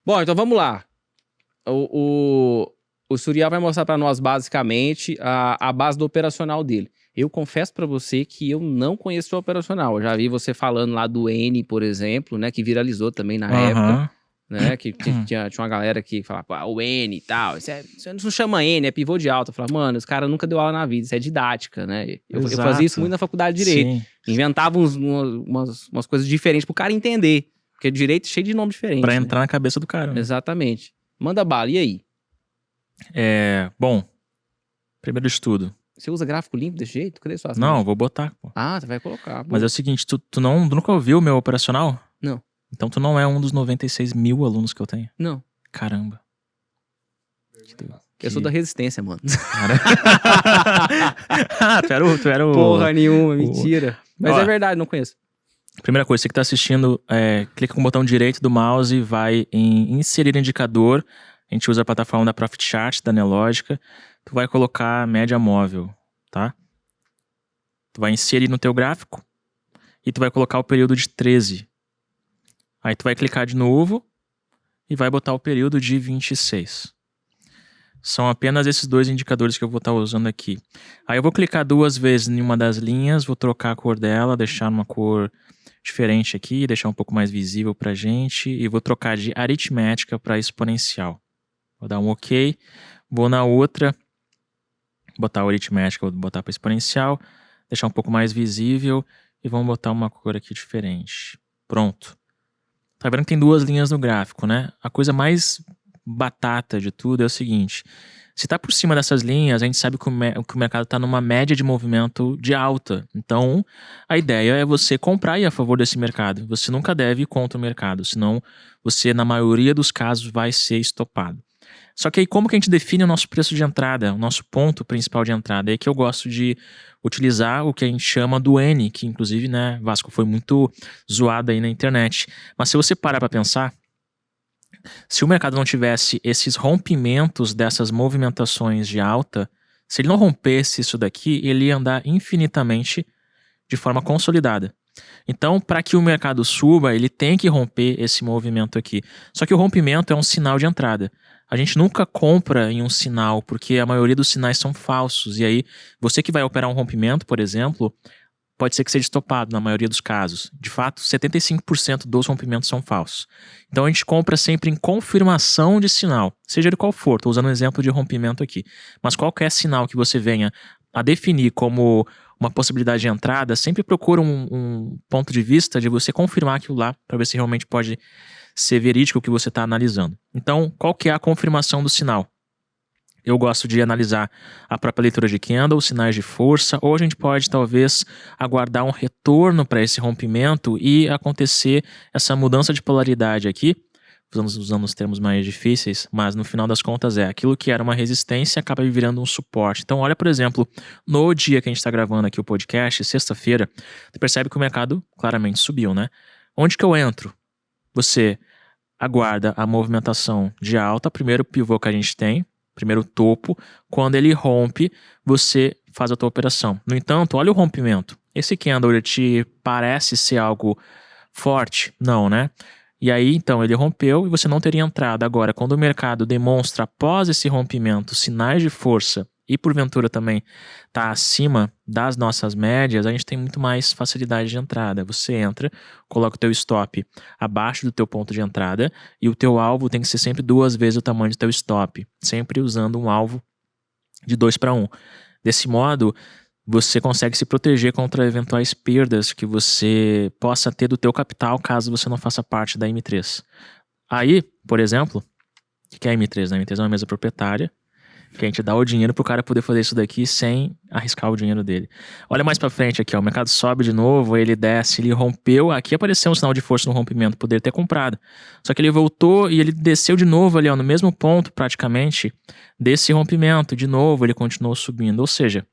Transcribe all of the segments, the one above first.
Bom, então vamos lá. O Suriel vai mostrar para nós, basicamente, a base do operacional dele. Eu confesso para você que eu não conheço o operacional. Eu já vi você falando lá do N, por exemplo, né? Que viralizou também na época. Né? Que tinha uma galera que falava, o N e tal. Você não chama N, é pivô de alta. Eu falava, mano, os caras nunca deu aula na vida, isso é didática, né? Eu fazia isso muito na faculdade de Direito. Sim. Inventava umas coisas diferentes pro cara entender. Porque direito é cheio de nome diferente. Pra entrar na cabeça do cara. Né? Exatamente. Manda bala, e aí? Bom, primeiro de tudo. Você usa gráfico limpo desse jeito? Cadê sua Não, vou botar. Pô. Ah, você vai colocar. Mas é o seguinte, tu nunca ouviu o meu operacional? Não. Então tu não é um dos 96 mil alunos que eu tenho? Não. Caramba. Eu sou da resistência, mano. Tu era o... Porra nenhuma, mentira. Mas é verdade, não conheço. Primeira coisa, você que tá assistindo, clica com o botão direito do mouse e vai em inserir indicador. A gente usa a plataforma da ProfitChart, da Nelogica. Tu vai colocar média móvel, tá? Tu vai inserir no teu gráfico e tu vai colocar o período de 13. Aí tu vai clicar de novo e vai botar o período de 26. São apenas esses dois indicadores que eu vou estar usando aqui. Aí eu vou clicar 2 vezes em uma das linhas, vou trocar a cor dela, deixar numa cor diferente aqui, deixar um pouco mais visível pra gente, e vou trocar de aritmética para exponencial. Vou dar um OK, vou na outra, botar a aritmética, vou botar para exponencial, deixar um pouco mais visível e vamos botar uma cor aqui diferente. Pronto. Tá vendo que tem 2 linhas no gráfico, né? A coisa mais batata de tudo é o seguinte: se tá por cima dessas linhas, a gente sabe que o mercado tá numa média de movimento de alta. Então, a ideia é você comprar e ir a favor desse mercado. Você nunca deve ir contra o mercado, senão você, na maioria dos casos, vai ser estopado. Só que aí como que a gente define o nosso preço de entrada, o nosso ponto principal de entrada? É que eu gosto de utilizar o que a gente chama do N, que inclusive, né, Vasco, foi muito zoado aí na internet. Mas se você parar para pensar, se o mercado não tivesse esses rompimentos dessas movimentações de alta, se ele não rompesse isso daqui, ele ia andar infinitamente de forma consolidada. Então, para que o mercado suba, ele tem que romper esse movimento aqui. Só que o rompimento é um sinal de entrada. A gente nunca compra em um sinal, porque a maioria dos sinais são falsos. E aí, você que vai operar um rompimento, por exemplo, pode ser que seja estopado na maioria dos casos. De fato, 75% dos rompimentos são falsos. Então, a gente compra sempre em confirmação de sinal, seja ele qual for. Estou usando um exemplo de rompimento aqui. Mas qualquer sinal que você venha a definir como uma possibilidade de entrada, sempre procura um ponto de vista de você confirmar aquilo lá, para ver se realmente pode ser verídico o que você está analisando. Então, qual que é a confirmação do sinal? Eu gosto de analisar a própria leitura de candle, sinais de força, ou a gente pode talvez aguardar um retorno para esse rompimento e acontecer essa mudança de polaridade aqui. Usando os termos mais difíceis, mas no final das contas aquilo que era uma resistência acaba virando um suporte. Então olha, por exemplo, no dia que a gente está gravando aqui o podcast, sexta-feira, você percebe que o mercado claramente subiu, né? Onde que eu entro? Você aguarda a movimentação de alta, primeiro pivô que a gente tem, primeiro topo. Quando ele rompe, você faz a tua operação. No entanto, olha o rompimento. Esse candle, ele te parece ser algo forte? Não, né? E aí, então, ele rompeu e você não teria entrado. Agora, quando o mercado demonstra, após esse rompimento, sinais de força e, porventura, também está acima das nossas médias, a gente tem muito mais facilidade de entrada. Você entra, coloca o teu stop abaixo do teu ponto de entrada e o teu alvo tem que ser sempre 2 vezes o tamanho do teu stop, sempre usando um alvo de 2-1. Desse modo, você consegue se proteger contra eventuais perdas que você possa ter do teu capital caso você não faça parte da M3. Aí, por exemplo, o que é a M3? A M3 é uma mesa proprietária que a gente dá o dinheiro pro cara poder fazer isso daqui sem arriscar o dinheiro dele. Olha mais pra frente aqui, ó, o mercado sobe de novo, ele desce, ele rompeu, aqui apareceu um sinal de força no rompimento, poderia ter comprado. Só que ele voltou e ele desceu de novo ali, ó, no mesmo ponto praticamente desse rompimento, de novo ele continuou subindo, ou seja,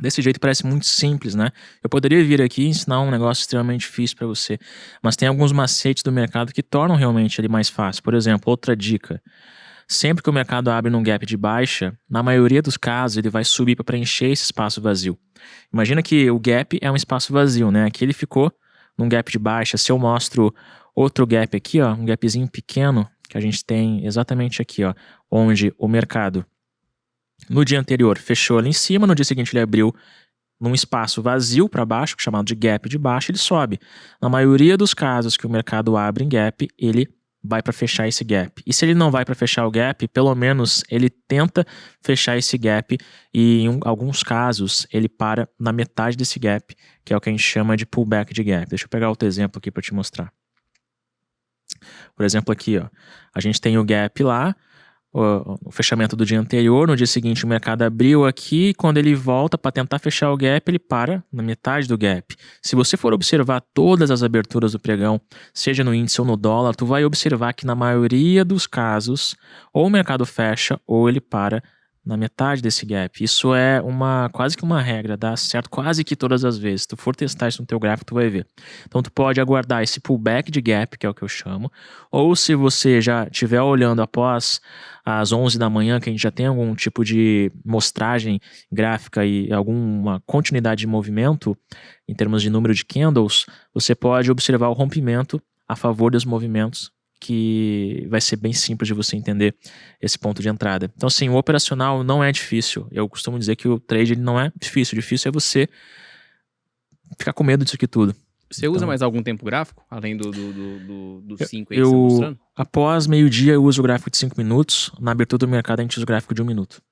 desse jeito parece muito simples, né? Eu poderia vir aqui e ensinar um negócio extremamente difícil para você, mas tem alguns macetes do mercado que tornam realmente ele mais fácil. Por exemplo, outra dica: sempre que o mercado abre num gap de baixa, na maioria dos casos ele vai subir para preencher esse espaço vazio. Imagina que o gap é um espaço vazio, né? Aqui ele ficou num gap de baixa. Se eu mostro outro gap aqui, ó, um gapzinho pequeno, que a gente tem exatamente aqui, ó, onde o mercado no dia anterior fechou ali em cima, no dia seguinte ele abriu num espaço vazio para baixo, chamado de gap de baixo, ele sobe. Na maioria dos casos que o mercado abre em gap, ele vai para fechar esse gap. E se ele não vai para fechar o gap, pelo menos ele tenta fechar esse gap e em alguns casos ele para na metade desse gap, que é o que a gente chama de pullback de gap. Deixa eu pegar outro exemplo aqui para te mostrar. Por exemplo aqui, ó, a gente tem o gap lá, o fechamento do dia anterior, no dia seguinte o mercado abriu aqui, quando ele volta para tentar fechar o gap, ele para na metade do gap. Se você for observar todas as aberturas do pregão, seja no índice ou no dólar, tu vai observar que na maioria dos casos, ou o mercado fecha ou ele para na metade desse gap. Isso é quase que uma regra, dá certo quase que todas as vezes. Se tu for testar isso no teu gráfico, tu vai ver. Então tu pode aguardar esse pullback de gap, que é o que eu chamo, ou se você já estiver olhando após às 11 da manhã, que a gente já tem algum tipo de mostragem gráfica e alguma continuidade de movimento, em termos de número de candles, você pode observar o rompimento a favor dos movimentos, que vai ser bem simples de você entender esse ponto de entrada. Então, assim, o operacional não é difícil. Eu costumo dizer que o trade ele não é difícil. O difícil é você ficar com medo disso aqui tudo. Você usa mais algum tempo gráfico? Além do 5 aí que você tá mostrando? Após meio-dia eu uso o gráfico de 5 minutos. Na abertura do mercado a gente usa o gráfico de 1 minuto.